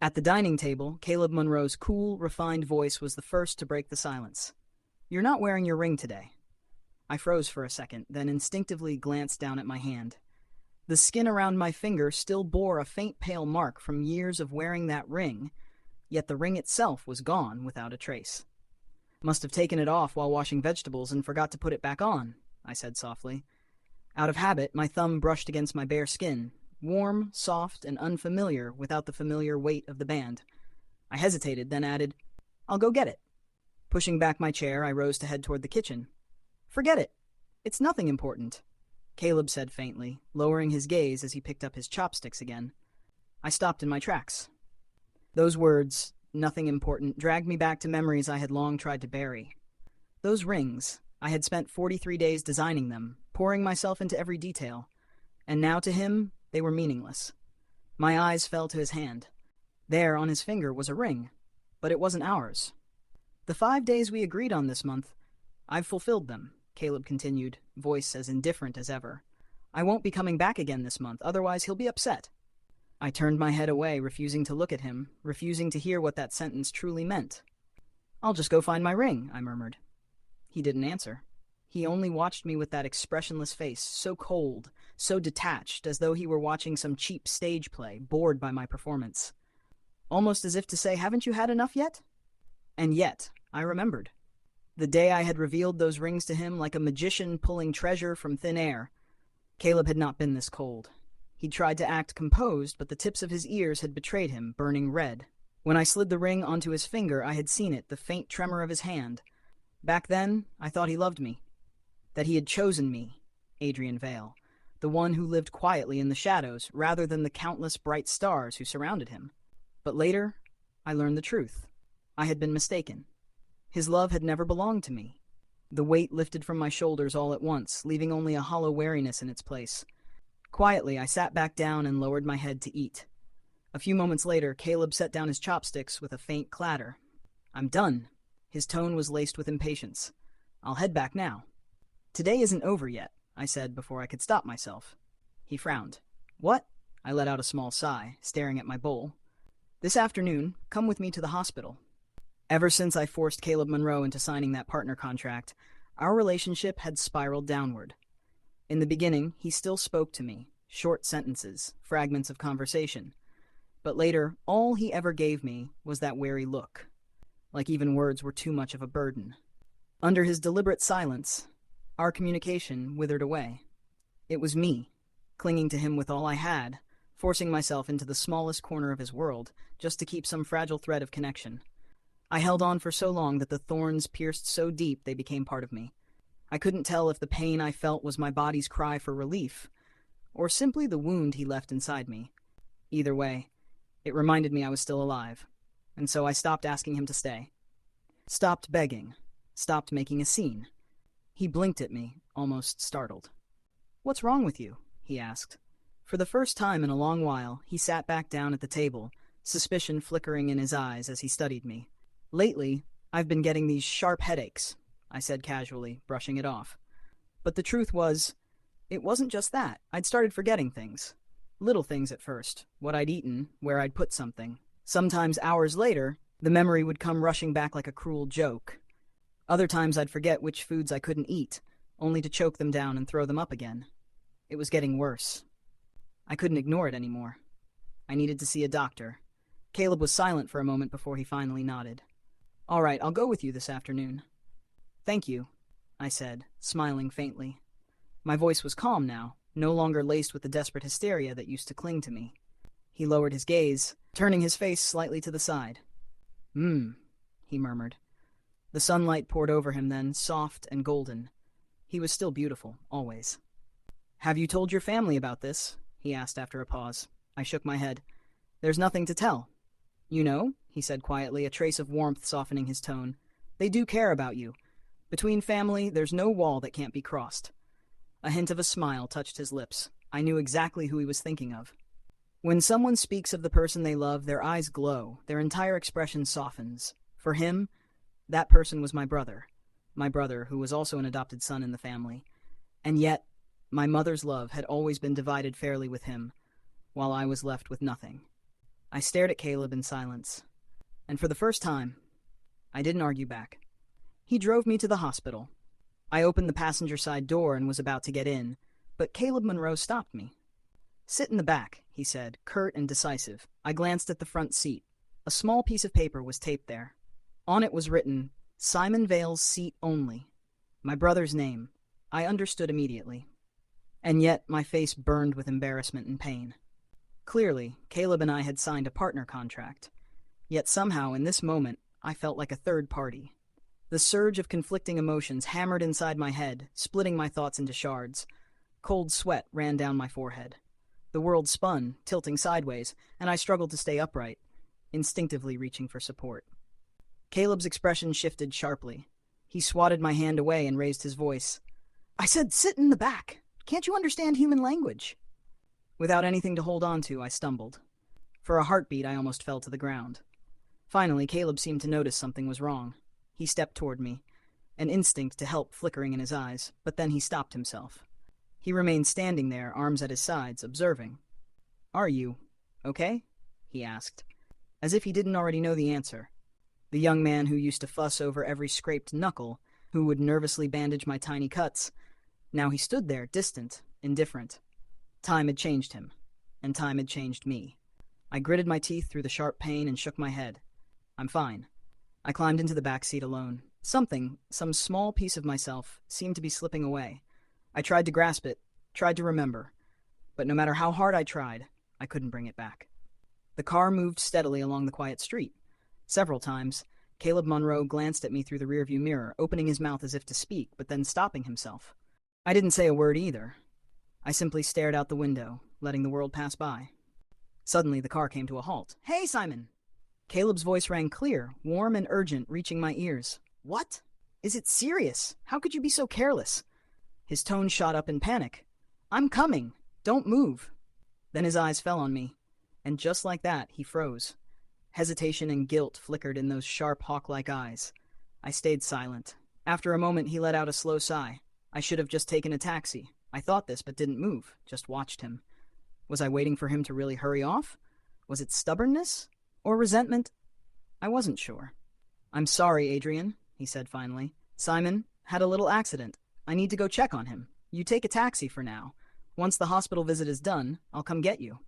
At the dining table, Caleb Monroe's cool, refined voice was the first to break the silence. "You're not wearing your ring today." I froze for a second, then instinctively glanced down at my hand. The skin around my finger still bore a faint pale mark from years of wearing that ring, yet the ring itself was gone without a trace. "Must have taken it off while washing vegetables and forgot to put it back on," I said softly. Out of habit, my thumb brushed against my bare skin, warm, soft, and unfamiliar without the familiar weight of the band. I hesitated, then added, "I'll go get it." Pushing back my chair, I rose to head toward the kitchen. "Forget it. It's nothing important," Caleb said faintly, lowering his gaze as he picked up his chopsticks again. I stopped in my tracks. Those words, "nothing important," dragged me back to memories I had long tried to bury. Those rings, I had spent 43 days designing them, pouring myself into every detail, and now to him, they were meaningless. My eyes fell to his hand. There, on his finger, was a ring, but it wasn't ours. "The 5 days we agreed on this month, I've fulfilled them," Caleb continued, voice as indifferent as ever. "I won't be coming back again this month, otherwise he'll be upset." I turned my head away, refusing to look at him, refusing to hear what that sentence truly meant. "I'll just go find my ring," I murmured. He didn't answer. He only watched me with that expressionless face, so cold, so detached, as though he were watching some cheap stage play, bored by my performance. Almost as if to say, "Haven't you had enough yet?" And yet, I remembered. The day I had revealed those rings to him like a magician pulling treasure from thin air. Caleb had not been this cold. He'd tried to act composed, but the tips of his ears had betrayed him, burning red. When I slid the ring onto his finger, I had seen it, the faint tremor of his hand. Back then, I thought he loved me. That he had chosen me, Adrien Vale, the one who lived quietly in the shadows, rather than the countless bright stars who surrounded him. But later, I learned the truth. I had been mistaken. His love had never belonged to me. The weight lifted from my shoulders all at once, leaving only a hollow weariness in its place. Quietly, I sat back down and lowered my head to eat. A few moments later, Caleb set down his chopsticks with a faint clatter. "I'm done." His tone was laced with impatience. "I'll head back now." "Today isn't over yet," I said before I could stop myself. He frowned. "What?" I let out a small sigh, staring at my bowl. "This afternoon, come with me to the hospital." Ever since I forced Caleb Monroe into signing that partner contract, our relationship had spiraled downward. In the beginning, he still spoke to me, short sentences, fragments of conversation. But later, all he ever gave me was that wary look, like even words were too much of a burden. Under his deliberate silence, our communication withered away. It was me, clinging to him with all I had, forcing myself into the smallest corner of his world, just to keep some fragile thread of connection. I held on for so long that the thorns pierced so deep they became part of me. I couldn't tell if the pain I felt was my body's cry for relief, or simply the wound he left inside me. Either way, it reminded me I was still alive, and so I stopped asking him to stay. Stopped begging, stopped making a scene. He blinked at me, almost startled. "What's wrong with you?" he asked. For the first time in a long while, he sat back down at the table, suspicion flickering in his eyes as he studied me. "Lately, I've been getting these sharp headaches," I said casually, brushing it off. But the truth was, it wasn't just that. I'd started forgetting things. Little things at first, what I'd eaten, where I'd put something. Sometimes hours later, the memory would come rushing back like a cruel joke. Other times I'd forget which foods I couldn't eat, only to choke them down and throw them up again. It was getting worse. I couldn't ignore it anymore. I needed to see a doctor. Caleb was silent for a moment before he finally nodded. "All right, I'll go with you this afternoon." "Thank you," I said, smiling faintly. My voice was calm now, no longer laced with the desperate hysteria that used to cling to me. He lowered his gaze, turning his face slightly to the side. He murmured. The sunlight poured over him then, soft and golden. He was still beautiful, always. "Have you told your family about this?" he asked after a pause. I shook my head. "There's nothing to tell." "You know," he said quietly, a trace of warmth softening his tone. "They do care about you. Between family, there's no wall that can't be crossed." A hint of a smile touched his lips. I knew exactly who he was thinking of. When someone speaks of the person they love, their eyes glow, their entire expression softens. For him, that person was my brother who was also an adopted son in the family. And yet, my mother's love had always been divided fairly with him, while I was left with nothing. I stared at Caleb in silence, and for the first time, I didn't argue back. He drove me to the hospital. I opened the passenger side door and was about to get in, but Caleb Monroe stopped me. "Sit in the back," he said, curt and decisive. I glanced at the front seat. A small piece of paper was taped there. On it was written, "Simon Vale's seat only." My brother's name. I understood immediately. And yet my face burned with embarrassment and pain. Clearly, Caleb and I had signed a partner contract. Yet somehow, in this moment, I felt like a third party. The surge of conflicting emotions hammered inside my head, splitting my thoughts into shards. Cold sweat ran down my forehead. The world spun, tilting sideways, and I struggled to stay upright, instinctively reaching for support. Caleb's expression shifted sharply. He swatted my hand away and raised his voice. "I said sit in the back. Can't you understand human language?" Without anything to hold on to, I stumbled. For a heartbeat, I almost fell to the ground. Finally, Caleb seemed to notice something was wrong. He stepped toward me, an instinct to help flickering in his eyes, but then he stopped himself. He remained standing there, arms at his sides, observing. "Are you okay?" he asked, as if he didn't already know the answer. The young man who used to fuss over every scraped knuckle, who would nervously bandage my tiny cuts, now he stood there, distant, indifferent. Time had changed him, and time had changed me. I gritted my teeth through the sharp pain and shook my head. "I'm fine." I climbed into the back seat alone. Some small piece of myself, seemed to be slipping away. I tried to grasp it, tried to remember, but no matter how hard I tried, I couldn't bring it back. The car moved steadily along the quiet street. Several times, Caleb Monroe glanced at me through the rearview mirror, opening his mouth as if to speak, but then stopping himself. I didn't say a word either. I simply stared out the window, letting the world pass by. Suddenly, the car came to a halt. "Hey, Simon!" Caleb's voice rang clear, warm and urgent, reaching my ears. "What? Is it serious? How could you be so careless?" His tone shot up in panic. "I'm coming. Don't move." Then his eyes fell on me, and just like that, he froze. Hesitation and guilt flickered in those sharp, hawk-like eyes. I stayed silent. After a moment, he let out a slow sigh. I should have just taken a taxi. I thought this, but didn't move, just watched him. Was I waiting for him to really hurry off? Was it stubbornness? Or resentment? I wasn't sure. "I'm sorry, Adrien," he said finally. "Simon had a little accident. I need to go check on him. You take a taxi for now. Once the hospital visit is done, I'll come get you."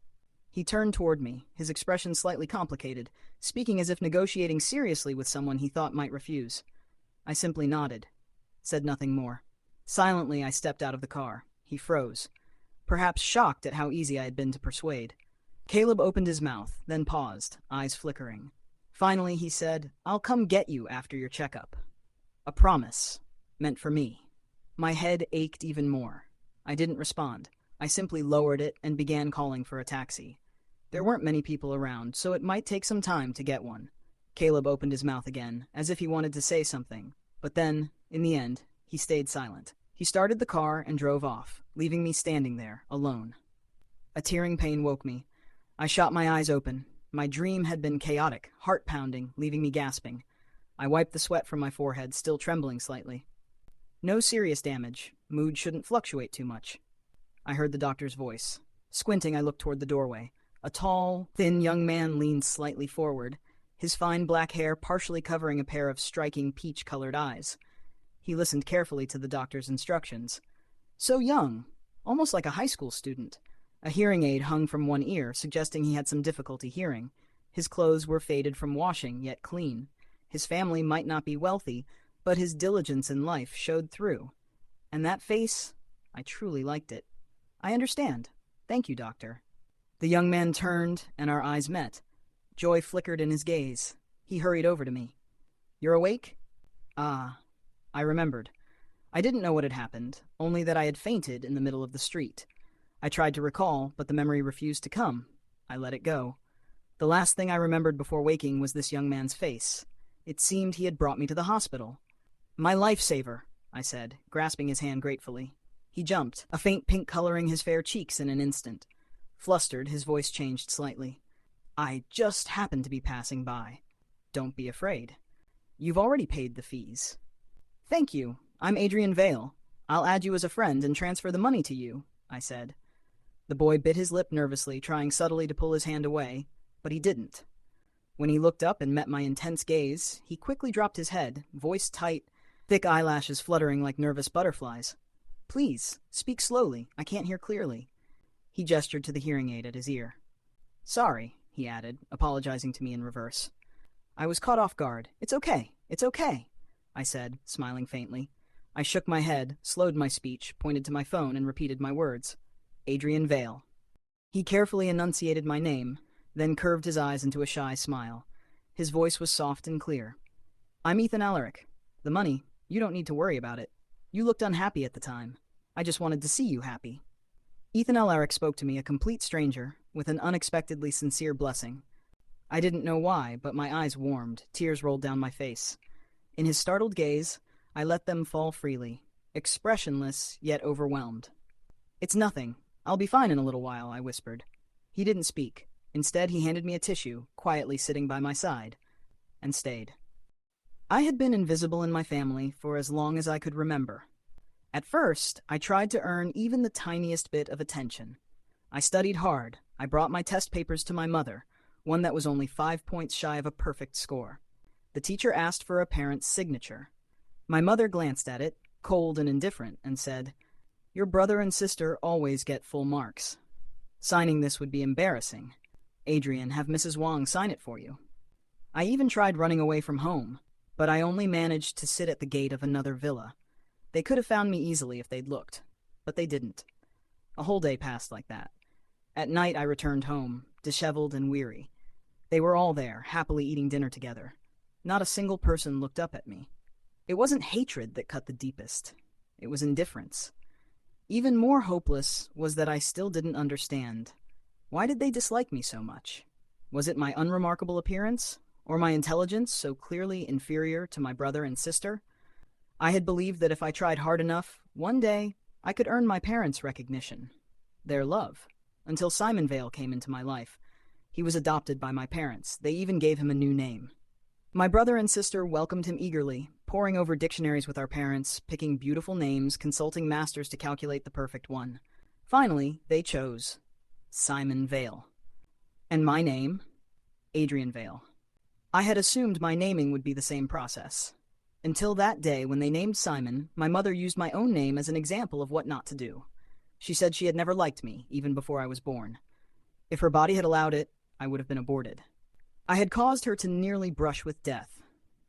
He turned toward me, his expression slightly complicated, speaking as if negotiating seriously with someone he thought might refuse. I simply nodded, said nothing more. Silently, I stepped out of the car. He froze, perhaps shocked at how easy I had been to persuade. Caleb opened his mouth, then paused, eyes flickering. Finally, he said, "I'll come get you after your checkup." A promise, meant for me. My head ached even more. I didn't respond. I simply lowered it and began calling for a taxi. There weren't many people around, so it might take some time to get one. Caleb opened his mouth again, as if he wanted to say something, but then, in the end, he stayed silent. He started the car and drove off, leaving me standing there, alone. A tearing pain woke me. I shot my eyes open. My dream had been chaotic, heart-pounding, leaving me gasping. I wiped the sweat from my forehead, still trembling slightly. No serious damage. Mood shouldn't fluctuate too much. I heard the doctor's voice. Squinting, I looked toward the doorway. A tall, thin young man leaned slightly forward, his fine black hair partially covering a pair of striking peach-colored eyes. He listened carefully to the doctor's instructions. So young, almost like a high school student. A hearing aid hung from one ear, suggesting he had some difficulty hearing. His clothes were faded from washing, yet clean. His family might not be wealthy, but his diligence in life showed through. And that face, I truly liked it. "I understand. Thank you, doctor." The young man turned, and our eyes met. Joy flickered in his gaze. He hurried over to me. "You're awake?" Ah, I remembered. I didn't know what had happened, only that I had fainted in the middle of the street. I tried to recall, but the memory refused to come. I let it go. The last thing I remembered before waking was this young man's face. It seemed he had brought me to the hospital. "My lifesaver," I said, grasping his hand gratefully. He jumped, a faint pink coloring his fair cheeks in an instant. Flustered, his voice changed slightly. "I just happened to be passing by." "Don't be afraid. You've already paid the fees." "Thank you. I'm Adrien Vale. I'll add you as a friend and transfer the money to you," I said. The boy bit his lip nervously, trying subtly to pull his hand away, but he didn't. When he looked up and met my intense gaze, he quickly dropped his head, voice tight, thick eyelashes fluttering like nervous butterflies. "Please, speak slowly. I can't hear clearly." He gestured to the hearing aid at his ear. "Sorry," he added, apologizing to me in reverse. "I was caught off guard. It's okay. It's okay," I said, smiling faintly. I shook my head, slowed my speech, pointed to my phone, and repeated my words. "Adrien Vale." He carefully enunciated my name, then curved his eyes into a shy smile. His voice was soft and clear. "I'm Ethan Alaric. The money, you don't need to worry about it. You looked unhappy at the time. I just wanted to see you happy." Ethan Alaric spoke to me, a complete stranger, with an unexpectedly sincere blessing. I didn't know why, but my eyes warmed, tears rolled down my face. In his startled gaze, I let them fall freely, expressionless yet overwhelmed. "It's nothing. I'll be fine in a little while," I whispered. He didn't speak. Instead, he handed me a tissue, quietly sitting by my side, and stayed. I had been invisible in my family for as long as I could remember. At first, I tried to earn even the tiniest bit of attention. I studied hard. I brought my test papers to my mother, one that was only 5 points shy of a perfect score. The teacher asked for a parent's signature. My mother glanced at it, cold and indifferent, and said, "Your brother and sister always get full marks. Signing this would be embarrassing. Adrien, have Mrs. Wang sign it for you." I even tried running away from home, but I only managed to sit at the gate of another villa. They could have found me easily if they'd looked, but they didn't. A whole day passed like that. At night I returned home, disheveled and weary. They were all there, happily eating dinner together. Not a single person looked up at me. It wasn't hatred that cut the deepest. It was indifference. Even more hopeless was that I still didn't understand. Why did they dislike me so much? Was it my unremarkable appearance, or my intelligence so clearly inferior to my brother and sister? I had believed that if I tried hard enough, one day I could earn my parents' recognition, their love, until Simon Vale came into my life. He was adopted by my parents. They even gave him a new name. My brother and sister welcomed him eagerly, poring over dictionaries with our parents, picking beautiful names, consulting masters to calculate the perfect one. Finally, they chose Simon Vale. And my name? Adrien Vale. I had assumed my naming would be the same process. Until that day when they named Simon, my mother used my own name as an example of what not to do. She said she had never liked me, even before I was born. If her body had allowed it, I would have been aborted. I had caused her to nearly brush with death,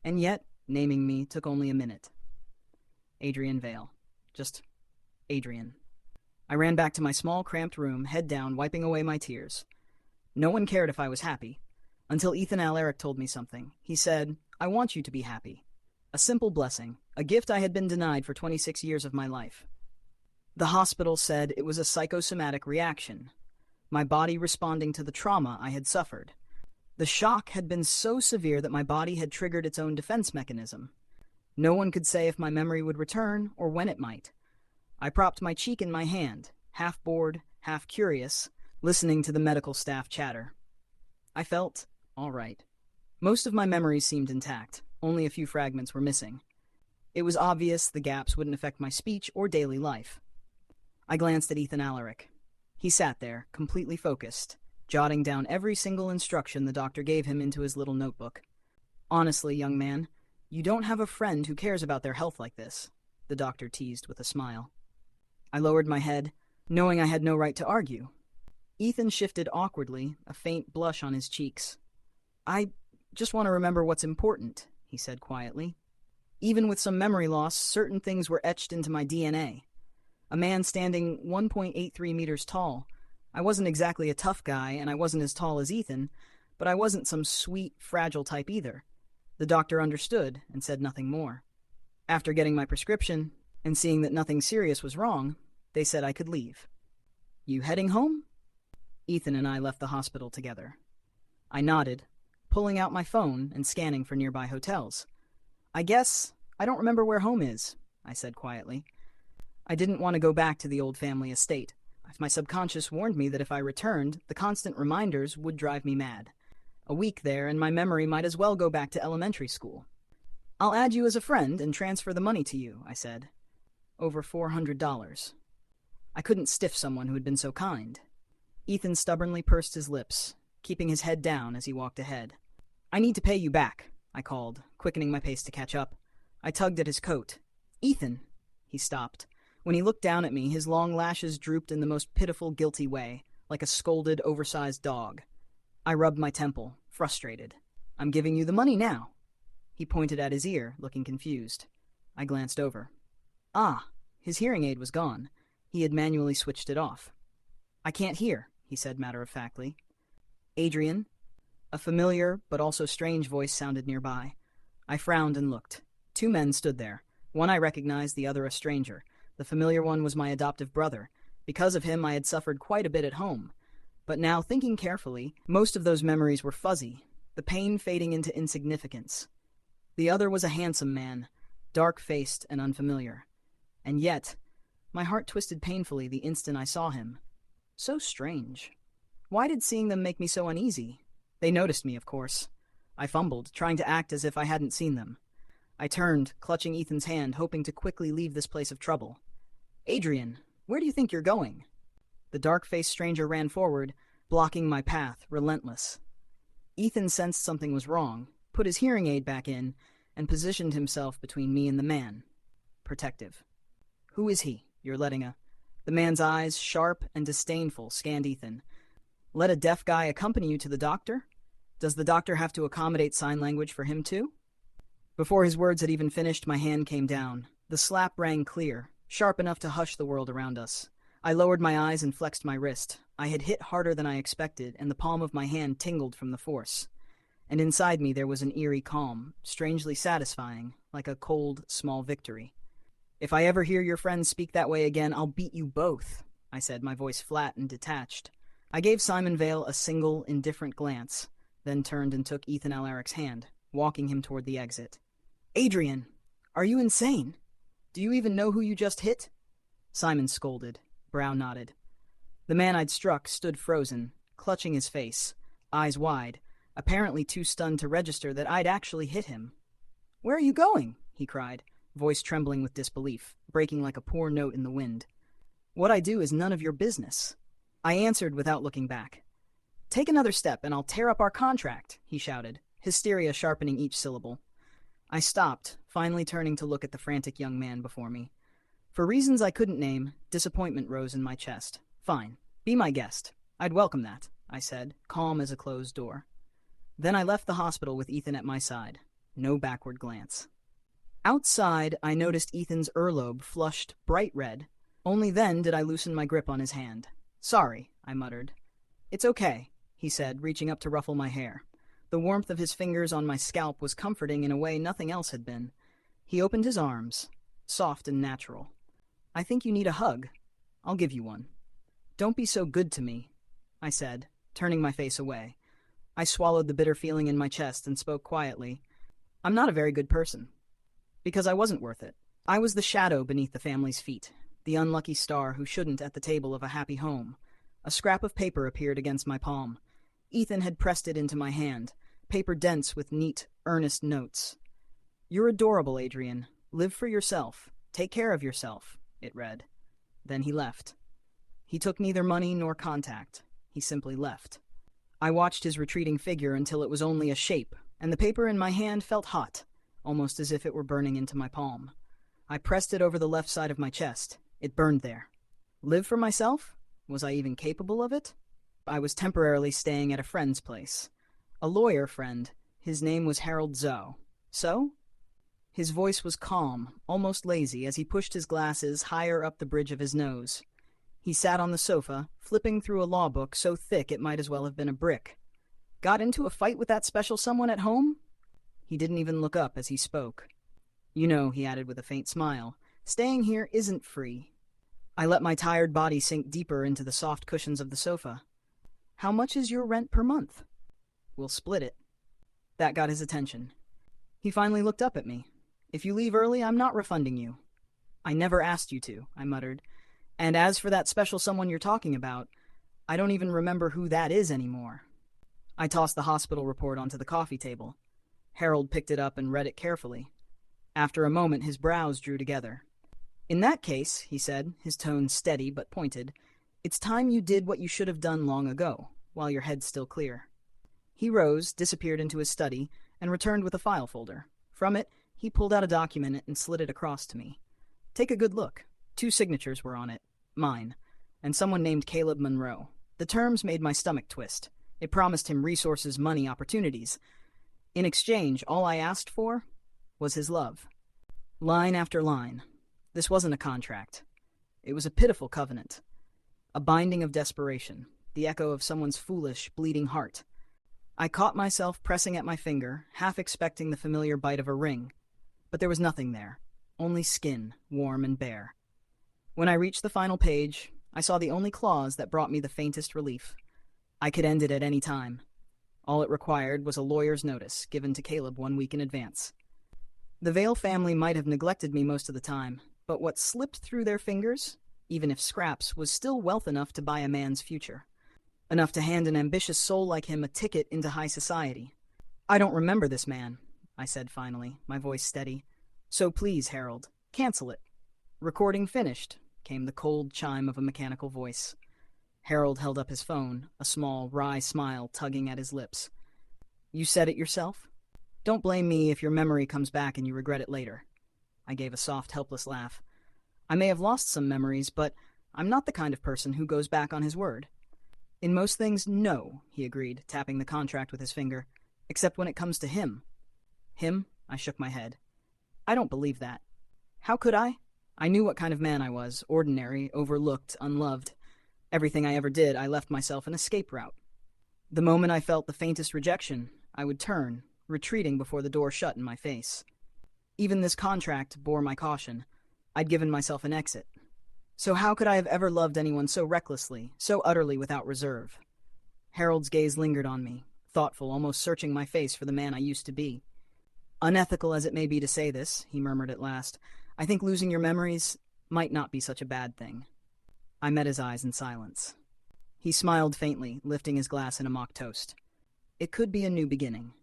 and yet naming me took only a minute. Adrien Vale. Just Adrien. I ran back to my small, cramped room, head down, wiping away my tears. No one cared if I was happy, until Ethan Alaric told me something. He said, "I want you to be happy." A simple blessing, a gift I had been denied for 26 years of my life. The hospital said it was a psychosomatic reaction, my body responding to the trauma I had suffered. The shock had been so severe that my body had triggered its own defense mechanism. No one could say if my memory would return or when it might. I propped my cheek in my hand, half bored, half curious, listening to the medical staff chatter. I felt all right. Most of my memories seemed intact. Only a few fragments were missing. It was obvious the gaps wouldn't affect my speech or daily life. I glanced at Ethan Alaric. He sat there, completely focused, jotting down every single instruction the doctor gave him into his little notebook. "Honestly, young man, you don't have a friend who cares about their health like this," the doctor teased with a smile. I lowered my head, knowing I had no right to argue. Ethan shifted awkwardly, a faint blush on his cheeks. "I just want to remember what's important," he said quietly. "Even with some memory loss, certain things were etched into my DNA. A man standing 1.83 meters tall. I wasn't exactly a tough guy, and I wasn't as tall as Ethan, but I wasn't some sweet, fragile type either." The doctor understood and said nothing more. After getting my prescription and seeing that nothing serious was wrong, they said I could leave. "You heading home?" Ethan and I left the hospital together. I nodded, pulling out my phone and scanning for nearby hotels. "I guess I don't remember where home is," I said quietly. I didn't want to go back to the old family estate. My subconscious warned me that if I returned, the constant reminders would drive me mad. A week there, and my memory might as well go back to elementary school. "I'll add you as a friend and transfer the money to you," I said. Over $400. I couldn't stiff someone who had been so kind. Ethan stubbornly pursed his lips, keeping his head down as he walked ahead. "I need to pay you back," I called, quickening my pace to catch up. I tugged at his coat. "Ethan!" He stopped. When he looked down at me, his long lashes drooped in the most pitiful, guilty way, like a scolded, oversized dog. I rubbed my temple, frustrated. "I'm giving you the money now." He pointed at his ear, looking confused. I glanced over. Ah, his hearing aid was gone. He had manually switched it off. "I can't hear," he said matter-of-factly. "Adrien?" A familiar, but also strange voice sounded nearby. I frowned and looked. 2 men stood there. One I recognized, the other a stranger. The familiar one was my adoptive brother. Because of him, I had suffered quite a bit at home. But now, thinking carefully, most of those memories were fuzzy, the pain fading into insignificance. The other was a handsome man, dark-faced and unfamiliar. And yet, my heart twisted painfully the instant I saw him. So strange. Why did seeing them make me so uneasy? They noticed me, of course. I fumbled, trying to act as if I hadn't seen them. I turned, clutching Ethan's hand, hoping to quickly leave this place of trouble. "Adrien, where do you think you're going?" The dark-faced stranger ran forward, blocking my path, relentless. Ethan sensed something was wrong, put his hearing aid back in, and positioned himself between me and the man. Protective. "Who is he? You're letting a—" The man's eyes, sharp and disdainful, scanned Ethan. "Let a deaf guy accompany you to the doctor? Does the doctor have to accommodate sign language for him too?" Before his words had even finished, my hand came down. The slap rang clear, sharp enough to hush the world around us. I lowered my eyes and flexed my wrist. I had hit harder than I expected, and the palm of my hand tingled from the force. And inside me there was an eerie calm, strangely satisfying, like a cold, small victory. "If I ever hear your friends speak that way again, I'll beat you both," I said, my voice flat and detached. I gave Simon Vale a single, indifferent glance, then turned and took Ethan Alaric's hand, walking him toward the exit. "Adrien, are you insane? Do you even know who you just hit?" Simon scolded. Brow nodded. The man I'd struck stood frozen, clutching his face, eyes wide, apparently too stunned to register that I'd actually hit him. "Where are you going?" he cried, voice trembling with disbelief, breaking like a poor note in the wind. "What I do is none of your business." I answered without looking back. "Take another step and I'll tear up our contract," he shouted, hysteria sharpening each syllable. I stopped, finally turning to look at the frantic young man before me. For reasons I couldn't name, disappointment rose in my chest. "Fine, be my guest. I'd welcome that," I said, calm as a closed door. Then I left the hospital with Ethan at my side. No backward glance. Outside, I noticed Ethan's earlobe flushed bright red. Only then did I loosen my grip on his hand. "Sorry," I muttered. "It's okay," he said, reaching up to ruffle my hair. The warmth of his fingers on my scalp was comforting in a way nothing else had been. He opened his arms, soft and natural. "I think you need a hug. I'll give you one." "Don't be so good to me," I said, turning my face away. I swallowed the bitter feeling in my chest and spoke quietly. "I'm not a very good person." Because I wasn't worth it. I was the shadow beneath the family's feet, the unlucky star who shouldn't at the table of a happy home. A scrap of paper appeared against my palm. Ethan had pressed it into my hand, paper dense with neat, earnest notes. "You're adorable, Adrien. Live for yourself. Take care of yourself," it read. Then he left. He took neither money nor contact. He simply left. I watched his retreating figure until it was only a shape, and the paper in my hand felt hot, almost as if it were burning into my palm. I pressed it over the left side of my chest. It burned there. Live for myself? Was I even capable of it? I was temporarily staying at a friend's place. A lawyer friend. His name was Harold Zoe. So? His voice was calm, almost lazy, as he pushed his glasses higher up the bridge of his nose. He sat on the sofa, flipping through a law book so thick it might as well have been a brick. "Got into a fight with that special someone at home?" He didn't even look up as he spoke. "You know," he added with a faint smile, "staying here isn't free." I let my tired body sink deeper into the soft cushions of the sofa. "How much is your rent per month?" "We'll split it." That got his attention. He finally looked up at me. "If you leave early, I'm not refunding you." "I never asked you to," I muttered. "And as for that special someone you're talking about, I don't even remember who that is anymore." I tossed the hospital report onto the coffee table. Harold picked it up and read it carefully. After a moment, his brows drew together. "In that case," he said, his tone steady but pointed, "it's time you did what you should have done long ago, while your head's still clear. He rose, disappeared into his study, and returned with a file folder. From it, he pulled out a document and slid it across to me. Take a good look. 2 signatures were on it. Mine. And someone named Caleb Monroe. The terms made my stomach twist. It promised him resources, money, opportunities. In exchange, all I asked for was his love. Line after line. This wasn't a contract. It was a pitiful covenant. A binding of desperation. The echo of someone's foolish, bleeding heart. I caught myself pressing at my finger, half expecting the familiar bite of a ring. But there was nothing there. Only skin, warm and bare. When I reached the final page, I saw the only clause that brought me the faintest relief. I could end it at any time. All it required was a lawyer's notice, given to Caleb 1 week in advance. The Vale family might have neglected me most of the time, but what slipped through their fingers, even if scraps, was still wealth enough to buy a man's future. Enough to hand an ambitious soul like him a ticket into high society. I don't remember this man, I said finally, my voice steady. So please, Harold, cancel it. Recording finished, came the cold chime of a mechanical voice. Harold held up his phone, a small, wry smile tugging at his lips. You said it yourself? Don't blame me if your memory comes back and you regret it later. I gave a soft, helpless laugh. I may have lost some memories, but I'm not the kind of person who goes back on his word. In most things, no, he agreed, tapping the contract with his finger. Except when it comes to him. Him? I shook my head. I don't believe that. How could I? I knew what kind of man I was, ordinary, overlooked, unloved. Everything I ever did, I left myself an escape route. The moment I felt the faintest rejection, I would turn, retreating before the door shut in my face. Even this contract bore my caution. I'd given myself an exit. So how could I have ever loved anyone so recklessly, so utterly without reserve? Harold's gaze lingered on me, thoughtful, almost searching my face for the man I used to be. Unethical as it may be to say this, he murmured at last, I think losing your memories might not be such a bad thing. I met his eyes in silence. He smiled faintly, lifting his glass in a mock toast. It could be a new beginning.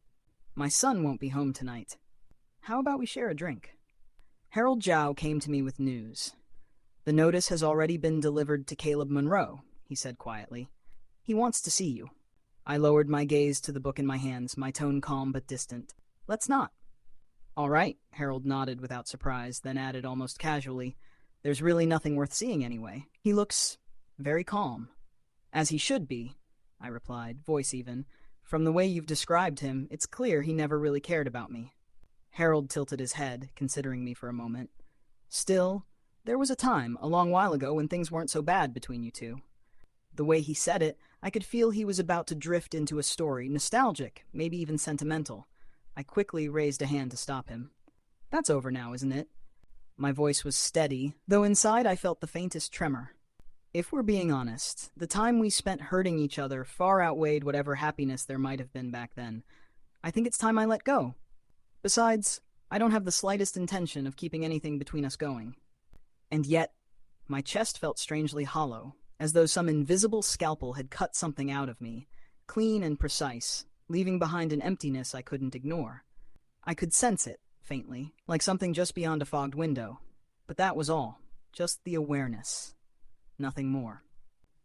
My son won't be home tonight. How about we share a drink? Harold Zhao came to me with news. The notice has already been delivered to Caleb Monroe, he said quietly. He wants to see you. I lowered my gaze to the book in my hands, my tone calm but distant. Let's not. All right, Harold nodded without surprise, then added almost casually, there's really nothing worth seeing anyway. He looks very calm. As he should be, I replied, voice even. From the way you've described him, it's clear he never really cared about me. Harold tilted his head, considering me for a moment. Still, there was a time, a long while ago, when things weren't so bad between you two. The way he said it, I could feel he was about to drift into a story, nostalgic, maybe even sentimental. I quickly raised a hand to stop him. That's over now, isn't it? My voice was steady, though inside I felt the faintest tremor. If we're being honest, the time we spent hurting each other far outweighed whatever happiness there might have been back then. I think it's time I let go. Besides, I don't have the slightest intention of keeping anything between us going. And yet, my chest felt strangely hollow, as though some invisible scalpel had cut something out of me, clean and precise, leaving behind an emptiness I couldn't ignore. I could sense it, faintly, like something just beyond a fogged window. But that was all, just the awareness. Nothing more.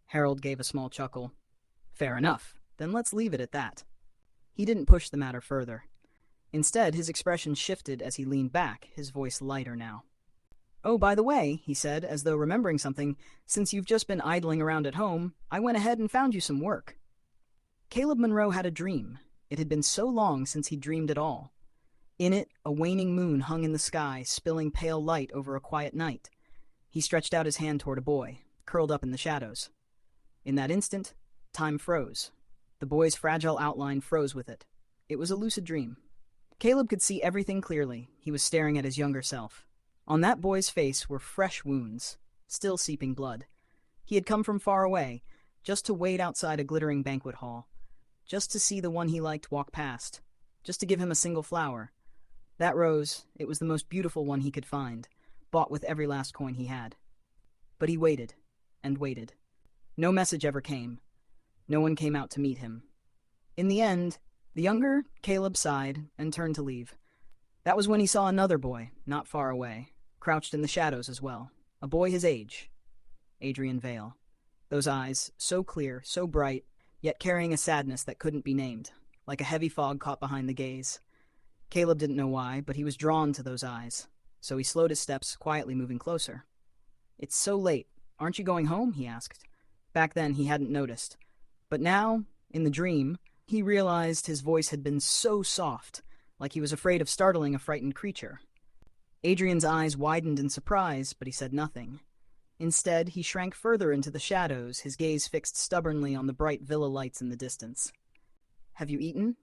Harold gave a small chuckle. Fair enough, then let's leave it at that. He didn't push the matter further. Instead, his expression shifted as he leaned back, his voice lighter now. Oh, by the way, he said, as though remembering something, since you've just been idling around at home, I went ahead and found you some work. Caleb Monroe had a dream. It had been so long since he'd dreamed at all. In it, a waning moon hung in the sky, spilling pale light over a quiet night. He stretched out his hand toward a boy, curled up in the shadows. In that instant, time froze. The boy's fragile outline froze with it. It was a lucid dream. Caleb could see everything clearly. He was staring at his younger self. On that boy's face were fresh wounds, still seeping blood. He had come from far away, just to wait outside a glittering banquet hall, just to see the one he liked walk past, just to give him a single flower. That rose, it was the most beautiful one he could find, bought with every last coin he had. But he waited, and waited. No message ever came. No one came out to meet him. In the end, the younger Caleb sighed and turned to leave. That was when he saw another boy, not far away, crouched in the shadows as well. A boy his age. Adrien Vale. Those eyes, so clear, so bright, yet carrying a sadness that couldn't be named, like a heavy fog caught behind the gaze. Caleb didn't know why, but he was drawn to those eyes, so he slowed his steps, quietly moving closer. "It's so late. Aren't you going home?" he asked. Back then, he hadn't noticed. But now, in the dream, he realized his voice had been so soft, like he was afraid of startling a frightened creature. Adrien's eyes widened in surprise, but he said nothing. Instead, he shrank further into the shadows, his gaze fixed stubbornly on the bright villa lights in the distance. "Have you eaten?"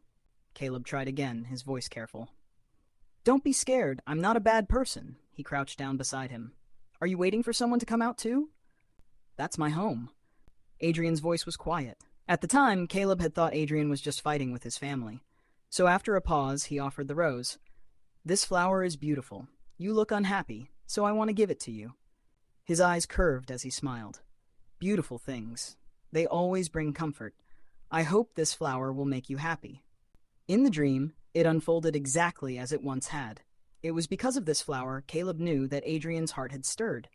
Caleb tried again, his voice careful. "Don't be scared. I'm not a bad person." He crouched down beside him. "Are you waiting for someone to come out too?" "That's my home." Adrien's voice was quiet. At the time, Caleb had thought Adrien was just fighting with his family. So after a pause, he offered the rose. "This flower is beautiful. You look unhappy, so I want to give it to you." His eyes curved as he smiled. "Beautiful things. They always bring comfort. I hope this flower will make you happy." In the dream, it unfolded exactly as it once had. It was because of this flower Caleb knew that Adrien's heart had stirred.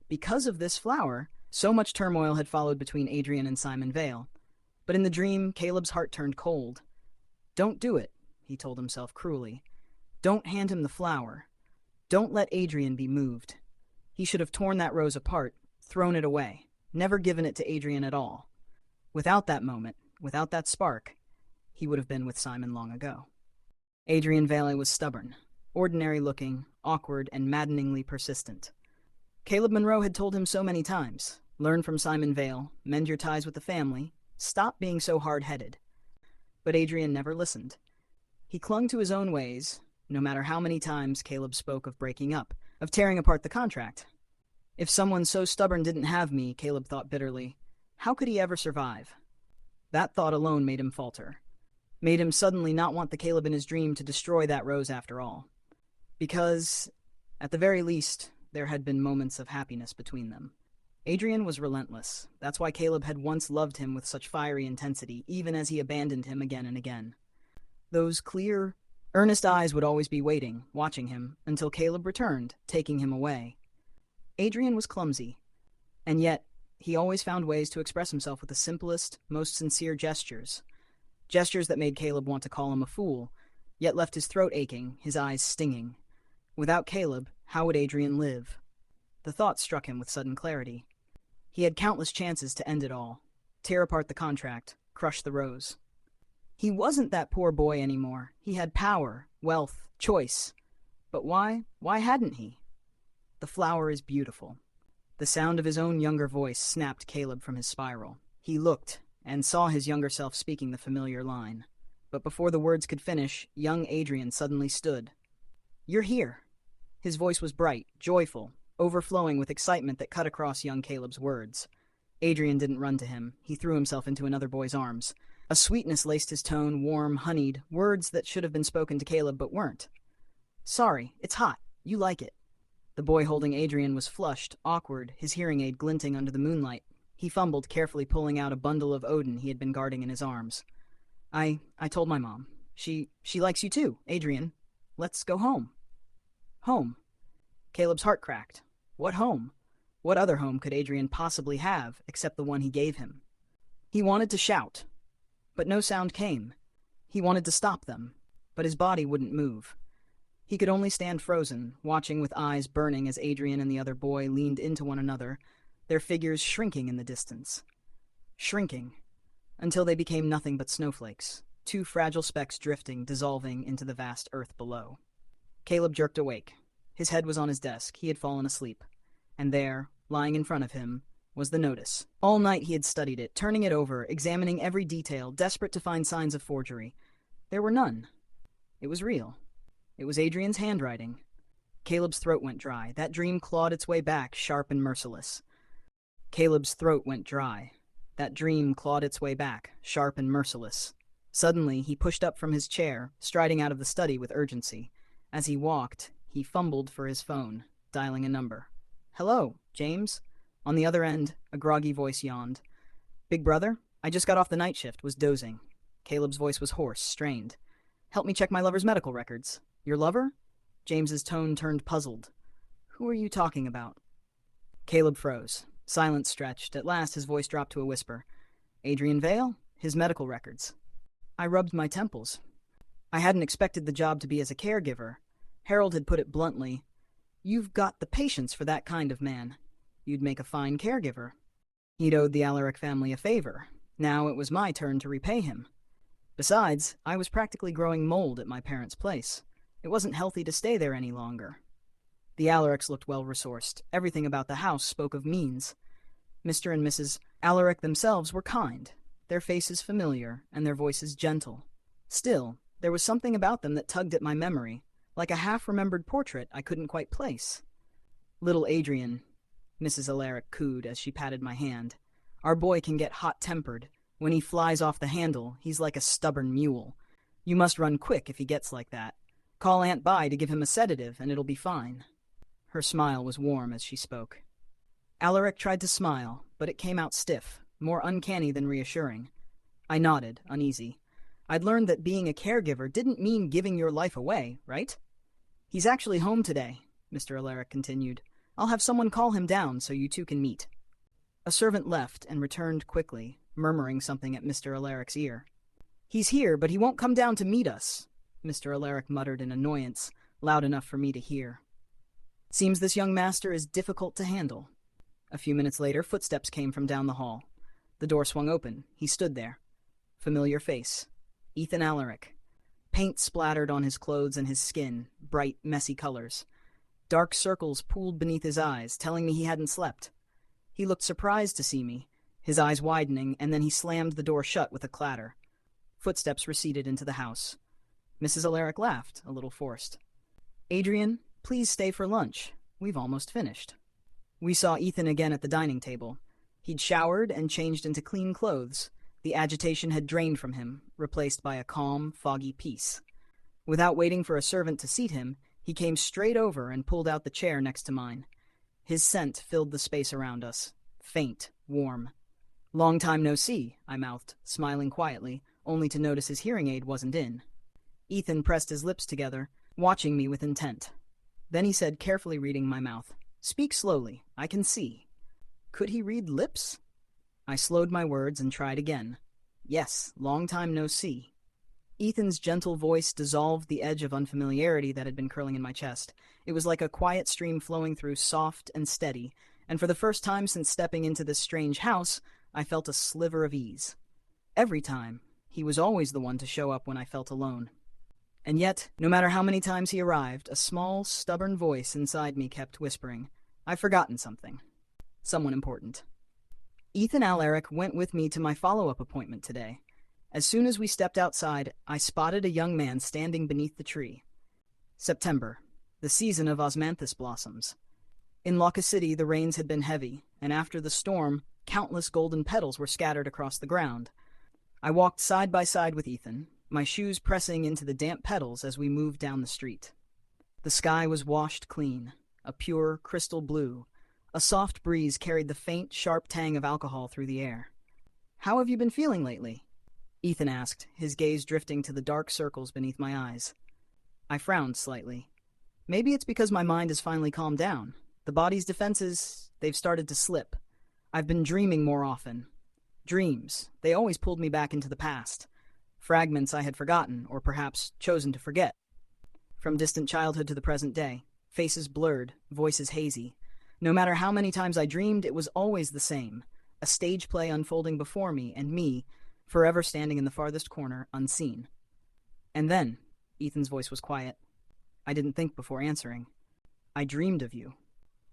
Because of this flower, so much turmoil had followed between Adrien and Simon Vale. But in the dream, Caleb's heart turned cold. "Don't do it," he told himself cruelly. "Don't hand him the flower. Don't let Adrien be moved." He should have torn that rose apart, thrown it away, never given it to Adrien at all. Without that moment, without that spark, he would have been with Simon long ago. Adrien Vale was stubborn, ordinary-looking, awkward, and maddeningly persistent. Caleb Monroe had told him so many times, learn from Simon Vale, mend your ties with the family, stop being so hard-headed. But Adrien never listened. He clung to his own ways, no matter how many times Caleb spoke of breaking up, of tearing apart the contract. If someone so stubborn didn't have me, Caleb thought bitterly, how could he ever survive? That thought alone made him falter, made him suddenly not want the Caleb in his dream to destroy that rose after all. Because, at the very least, there had been moments of happiness between them. Adrien was relentless. That's why Caleb had once loved him with such fiery intensity, even as he abandoned him again and again. Those clear, earnest eyes would always be waiting, watching him, until Caleb returned, taking him away. Adrien was clumsy, and yet he always found ways to express himself with the simplest, most sincere gestures. Gestures that made Caleb want to call him a fool, yet left his throat aching, his eyes stinging. Without Caleb, how would Adrien live? The thought struck him with sudden clarity. He had countless chances to end it all, tear apart the contract, crush the rose. He wasn't that poor boy anymore. He had power, wealth, choice. But why? Why hadn't he? "The flower is beautiful." The sound of his own younger voice snapped Caleb from his spiral. He looked, and saw his younger self speaking the familiar line. But before the words could finish, young Adrien suddenly stood. "You're here." His voice was bright, joyful, overflowing with excitement that cut across young Caleb's words. Adrien didn't run to him. He threw himself into another boy's arms. A sweetness laced his tone, warm, honeyed, words that should have been spoken to Caleb but weren't. "Sorry, it's hot. You like it." The boy holding Adrien was flushed, awkward, his hearing aid glinting under the moonlight. He fumbled, carefully pulling out a bundle of Odin he had been guarding in his arms. I told my mom. She likes you too, Adrien. Let's go home." Home. Caleb's heart cracked. What home? What other home could Adrien possibly have except the one he gave him? He wanted to shout, but no sound came. He wanted to stop them, but his body wouldn't move. He could only stand frozen, watching with eyes burning as Adrien and the other boy leaned into one another, their figures shrinking in the distance. Shrinking, until they became nothing but snowflakes, two fragile specks drifting, dissolving into the vast earth below. Caleb jerked awake. His head was on his desk. He had fallen asleep. And there, lying in front of him, was the notice. All night he had studied it, turning it over, examining every detail, desperate to find signs of forgery. There were none. It was real. It was Adrien's handwriting. Caleb's throat went dry. That dream clawed its way back, sharp and merciless. Caleb's throat went dry. That dream clawed its way back, sharp and merciless. Suddenly, he pushed up from his chair, striding out of the study with urgency. As he walked, he fumbled for his phone, dialing a number. "Hello, James?" On the other end, a groggy voice yawned. "Big brother? I just got off the night shift, was dozing." Caleb's voice was hoarse, strained. "Help me check my lover's medical records." "Your lover?" James's tone turned puzzled. "Who are you talking about?" Caleb froze. Silence stretched. At last his voice dropped to a whisper. "Adrien Vale? His medical records." I rubbed my temples. I hadn't expected the job to be as a caregiver. Harold had put it bluntly, "You've got the patience for that kind of man. You'd make a fine caregiver." He'd owed the Alaric family a favor. Now it was my turn to repay him. Besides, I was practically growing mold at my parents' place. It wasn't healthy to stay there any longer. The Alarics looked well-resourced. Everything about the house spoke of means. Mr. and Mrs. Alaric themselves were kind, their faces familiar, and their voices gentle. Still, there was something about them that tugged at my memory, like a half-remembered portrait I couldn't quite place. "Little Adrien," Mrs. Alaric cooed as she patted my hand. "Our boy can get hot-tempered. When he flies off the handle, he's like a stubborn mule. You must run quick if he gets like that. Call Aunt Bi to give him a sedative, and it'll be fine." Her smile was warm as she spoke. Alaric tried to smile, but it came out stiff, more uncanny than reassuring. I nodded, uneasy. I'd learned that being a caregiver didn't mean giving your life away, right? "He's actually home today," Mr. Alaric continued. "I'll have someone call him down so you two can meet." A servant left and returned quickly, murmuring something at Mr. Alaric's ear. "He's here, but he won't come down to meet us," Mr. Alaric muttered in annoyance, loud enough for me to hear. "Seems this young master is difficult to handle." A few minutes later, footsteps came from down the hall. The door swung open. He stood there. Familiar face. Ethan Alaric. Paint splattered on his clothes and his skin, bright, messy colors. Dark circles pooled beneath his eyes, telling me he hadn't slept. He looked surprised to see me, his eyes widening, and then he slammed the door shut with a clatter. Footsteps receded into the house. Mrs. Alaric laughed, a little forced. "Adrien, please stay for lunch. We've almost finished." We saw Ethan again at the dining table. He'd showered and changed into clean clothes. The agitation had drained from him, replaced by a calm, foggy peace. Without waiting for a servant to seat him, he came straight over and pulled out the chair next to mine. His scent filled the space around us, faint, warm. "Long time no see," I mouthed, smiling quietly, only to notice his hearing aid wasn't in. Ethan pressed his lips together, watching me with intent. Then he said, carefully reading my mouth, "Speak slowly, I can see." Could he read lips? I slowed my words and tried again. "Yes, long time no see." Ethan's gentle voice dissolved the edge of unfamiliarity that had been curling in my chest. It was like a quiet stream flowing through, soft and steady, and for the first time since stepping into this strange house, I felt a sliver of ease. Every time, he was always the one to show up when I felt alone. And yet, no matter how many times he arrived, a small, stubborn voice inside me kept whispering, "I've forgotten something. Someone important." Ethan Alaric went with me to my follow-up appointment today. As soon as we stepped outside, I spotted a young man standing beneath the tree. September, the season of osmanthus blossoms. In Locka City, the rains had been heavy, and after the storm, countless golden petals were scattered across the ground. I walked side by side with Ethan, my shoes pressing into the damp petals as we moved down the street. The sky was washed clean, a pure crystal blue. A soft breeze carried the faint, sharp tang of alcohol through the air. "How have you been feeling lately?" Ethan asked, his gaze drifting to the dark circles beneath my eyes. I frowned slightly. Maybe it's because my mind has finally calmed down. The body's defenses, they've started to slip. I've been dreaming more often. Dreams, they always pulled me back into the past. Fragments I had forgotten, or perhaps chosen to forget. From distant childhood to the present day, faces blurred, voices hazy. No matter how many times I dreamed, it was always the same. A stage play unfolding before me, and me, forever standing in the farthest corner, unseen. And then, Ethan's voice was quiet. I didn't think before answering. "I dreamed of you."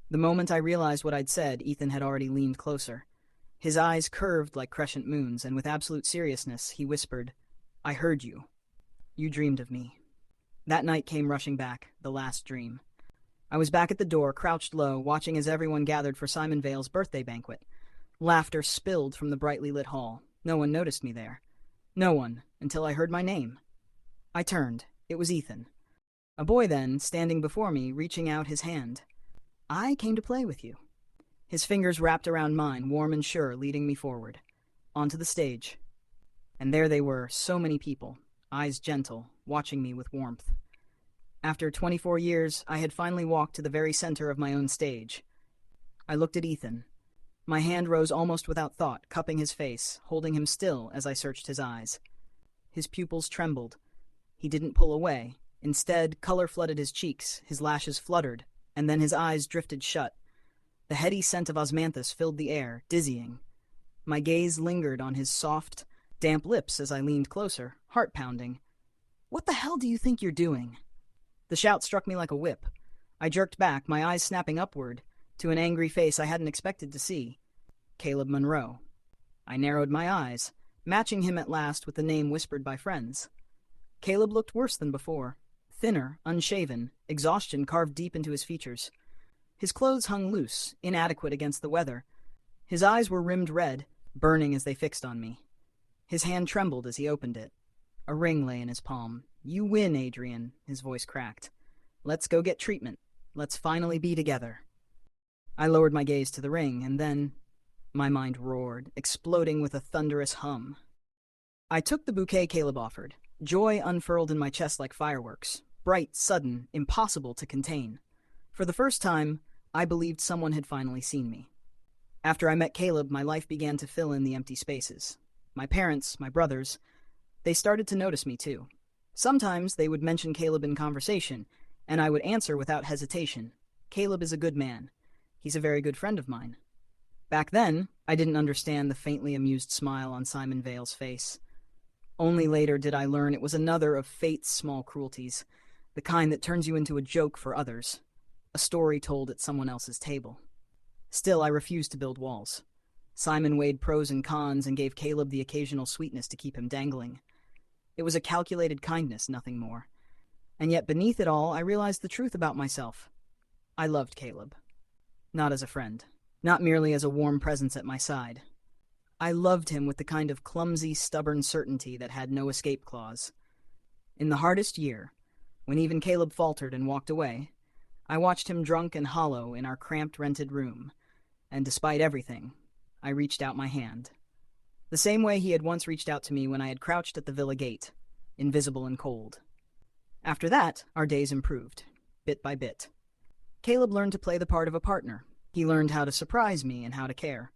The moment I realized what I'd said, Ethan had already leaned closer. His eyes curved like crescent moons, and with absolute seriousness, he whispered, "I heard you. You dreamed of me." That night came rushing back, the last dream. I was back at the door, crouched low, watching as everyone gathered for Simon Vale's birthday banquet. Laughter spilled from the brightly lit hall. No one noticed me there. No one, until I heard my name. I turned. It was Ethan. A boy then, standing before me, reaching out his hand. "I came to play with you." His fingers wrapped around mine, warm and sure, leading me forward. Onto the stage. And there they were, so many people, eyes gentle, watching me with warmth. After 24 years, I had finally walked to the very center of my own stage. I looked at Ethan. My hand rose almost without thought, cupping his face, holding him still as I searched his eyes. His pupils trembled. He didn't pull away. Instead, color flooded his cheeks, his lashes fluttered, and then his eyes drifted shut. The heady scent of osmanthus filled the air, dizzying. My gaze lingered on his soft, damp lips as I leaned closer, heart pounding. "What the hell do you think you're doing?" The shout struck me like a whip. I jerked back, my eyes snapping upward, to an angry face I hadn't expected to see. Caleb Monroe. I narrowed my eyes, matching him at last with the name whispered by friends. Caleb looked worse than before. Thinner, unshaven, exhaustion carved deep into his features. His clothes hung loose, inadequate against the weather. His eyes were rimmed red, burning as they fixed on me. His hand trembled as he opened it. A ring lay in his palm. "You win, Adrien," his voice cracked. "Let's go get treatment. Let's finally be together." I lowered my gaze to the ring, and then my mind roared, exploding with a thunderous hum. I took the bouquet Caleb offered. Joy unfurled in my chest like fireworks, bright, sudden, impossible to contain. For the first time, I believed someone had finally seen me. After I met Caleb, my life began to fill in the empty spaces. My parents, my brothers, they started to notice me too. Sometimes they would mention Caleb in conversation, and I would answer without hesitation. Caleb is a good man. He's a very good friend of mine. Back then, I didn't understand the faintly amused smile on Simon Vale's face. Only later did I learn it was another of fate's small cruelties, the kind that turns you into a joke for others, a story told at someone else's table. Still, I refused to build walls. Simon weighed pros and cons and gave Caleb the occasional sweetness to keep him dangling. It was a calculated kindness, nothing more. And yet beneath it all, I realized the truth about myself. I loved Caleb. Not as a friend. Not merely as a warm presence at my side. I loved him with the kind of clumsy, stubborn certainty that had no escape clause. In the hardest year, when even Caleb faltered and walked away, I watched him drunk and hollow in our cramped rented room, and despite everything, I reached out my hand. The same way he had once reached out to me when I had crouched at the villa gate, invisible and cold. After that, our days improved, bit by bit. Caleb learned to play the part of a partner. He learned how to surprise me and how to care.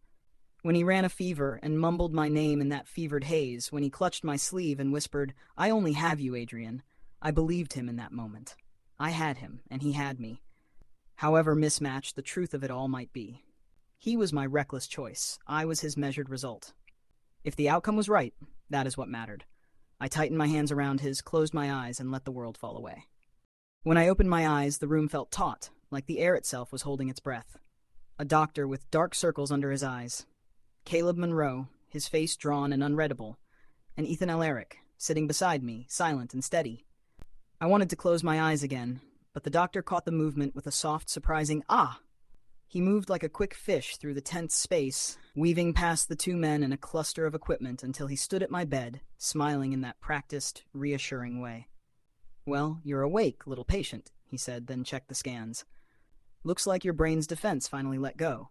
When he ran a fever and mumbled my name in that fevered haze, when he clutched my sleeve and whispered, "I only have you, Adrien," I believed him in that moment. I had him, and he had me. However mismatched the truth of it all might be. He was my reckless choice. I was his measured result. If the outcome was right, that is what mattered. I tightened my hands around his, closed my eyes, and let the world fall away. When I opened my eyes, the room felt taut, like the air itself was holding its breath. A doctor with dark circles under his eyes. Caleb Monroe, his face drawn and unreadable, and Ethan Alaric, sitting beside me, silent and steady. I wanted to close my eyes again, but the doctor caught the movement with a soft, surprising "ah!" He moved like a quick fish through the tense space, weaving past the two men and a cluster of equipment until he stood at my bed, smiling in that practiced, reassuring way. "Well, you're awake, little patient," he said, then checked the scans. "Looks like your brain's defense finally let go.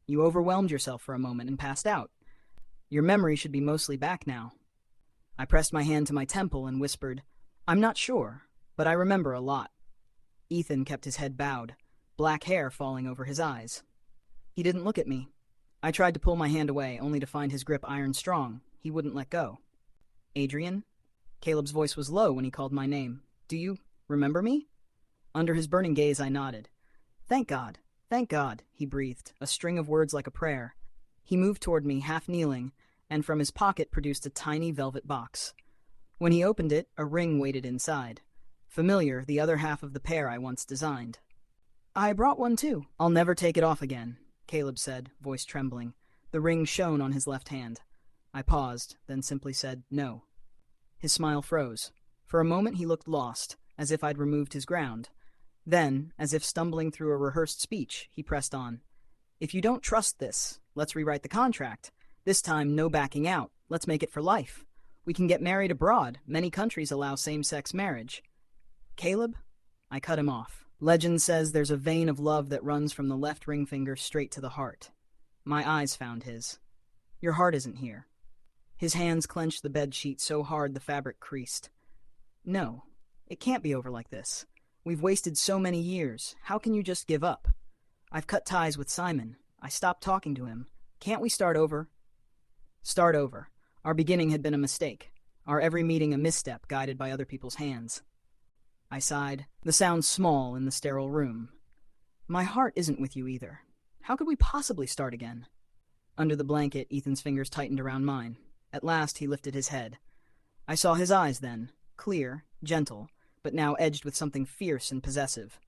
You overwhelmed yourself for a moment and passed out. Your memory should be mostly back now." I pressed my hand to my temple and whispered, "I'm not sure, but I remember a lot." Ethan kept his head bowed, black hair falling over his eyes. He didn't look at me. I tried to pull my hand away, only to find his grip iron strong. He wouldn't let go. "Adrien?" Caleb's voice was low when he called my name. "Do you remember me?" Under his burning gaze, I nodded. "Thank God, thank God," he breathed, a string of words like a prayer. He moved toward me, half kneeling, and from his pocket produced a tiny velvet box. When he opened it, a ring waited inside. Familiar, the other half of the pair I once designed. "I brought one too. I'll never take it off again," Caleb said, voice trembling. The ring shone on his left hand. I paused, then simply said, "No." His smile froze. For a moment he looked lost, as if I'd removed his ground. Then, as if stumbling through a rehearsed speech, he pressed on. "If you don't trust this, let's rewrite the contract. This time, no backing out. Let's make it for life. We can get married abroad. Many countries allow same-sex marriage." "Caleb?" I cut him off. "Legend says there's a vein of love that runs from the left ring finger straight to the heart." My eyes found his. "Your heart isn't here." His hands clenched the bed sheet so hard the fabric creased. "No, it can't be over like this. We've wasted so many years. How can you just give up? I've cut ties with Simon. I stopped talking to him. Can't we start over?" Start over. Our beginning had been a mistake. our every meeting a misstep guided by other people's hands. I sighed, the sound small in the sterile room. My heart isn't with you either. How could we possibly start again? Under the blanket, Ethan's fingers tightened around mine. At last, he lifted his head. I saw his eyes then, clear, gentle, but now edged with something fierce and possessive.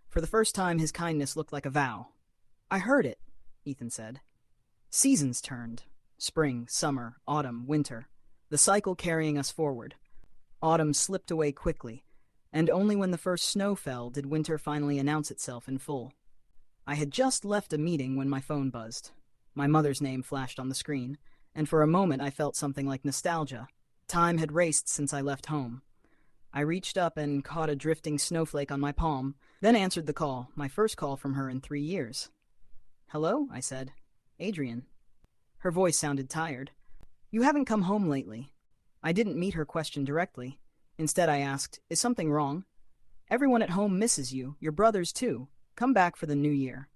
For the first time, his kindness looked like a vow. I heard it, Ethan said. Seasons turned. Spring, summer, autumn, winter. The cycle carrying us forward. Autumn slipped away quickly, and only when the first snow fell did winter finally announce itself in full. I had just left a meeting when my phone buzzed. My mother's name flashed on the screen, and for a moment I felt something like nostalgia. Time had raced since I left home. I reached up and caught a drifting snowflake on my palm, then answered the call, my first call from her in 3 years. Hello, I said. Adrien. Her voice sounded tired. You haven't come home lately. I didn't meet her question directly. Instead I asked, is something wrong? Everyone at home misses you, your brothers too. Come back for the new year.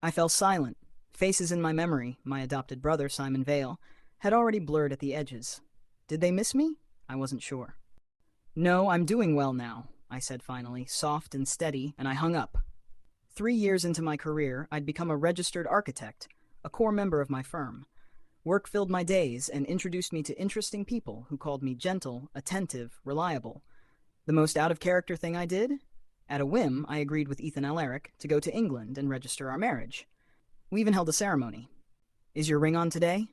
I fell silent. Faces in my memory, my adopted brother, Simon Vale, had already blurred at the edges. Did they miss me? I wasn't sure. No, I'm doing well now, I said finally, soft and steady, and I hung up. 3 years into my career, I'd become a registered architect, a core member of my firm. Work filled my days and introduced me to interesting people who called me gentle, attentive, reliable. The most out-of-character thing I did? At a whim, I agreed with Ethan Alaric to go to England and register our marriage. We even held a ceremony. Is your ring on today?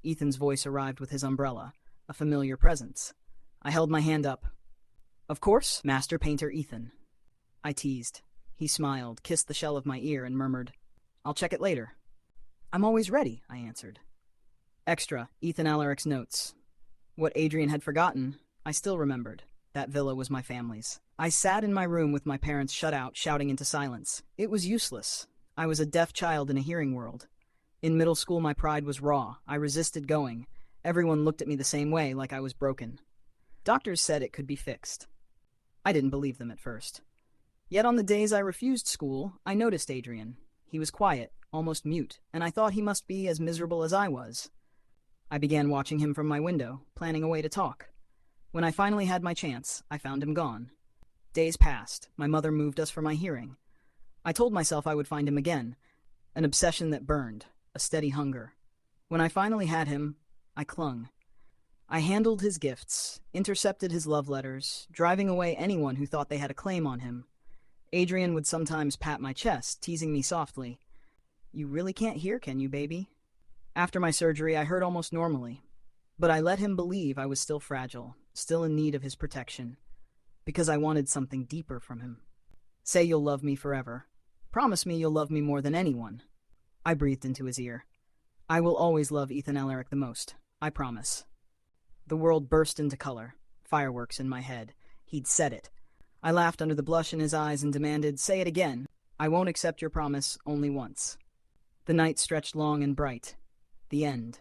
Ethan's voice arrived with his umbrella, a familiar presence. I held my hand up. Of course, Master Painter Ethan. I teased. He smiled, kissed the shell of my ear, and murmured, I'll check it later. I'm always ready, I answered. Extra, Ethan Alaric's notes. What Adrien had forgotten, I still remembered. That villa was my family's. I sat in my room with my parents shut out, shouting into silence. It was useless. I was a deaf child in a hearing world. In middle school, my pride was raw. I resisted going. Everyone looked at me the same way, like I was broken. Doctors said it could be fixed. I didn't believe them at first. Yet on the days I refused school, I noticed Adrien. He was quiet, almost mute, and I thought he must be as miserable as I was. I began watching him from my window, planning a way to talk. When I finally had my chance, I found him gone. Days passed. My mother moved us for my hearing. I told myself I would find him again. An obsession that burned, a steady hunger. When I finally had him, I clung. I handled his gifts, intercepted his love letters, driving away anyone who thought they had a claim on him. Adrien would sometimes pat my chest, teasing me softly. You really can't hear, can you, baby? After my surgery, I heard almost normally. But I let him believe I was still fragile, still in need of his protection, because I wanted something deeper from him. Say you'll love me forever. Promise me you'll love me more than anyone. I breathed into his ear. I will always love Ethan Alaric the most. I promise. The world burst into color. Fireworks in my head. He'd said it. I laughed under the blush in his eyes and demanded, say it again. I won't accept your promise only once. The night stretched long and bright. The end.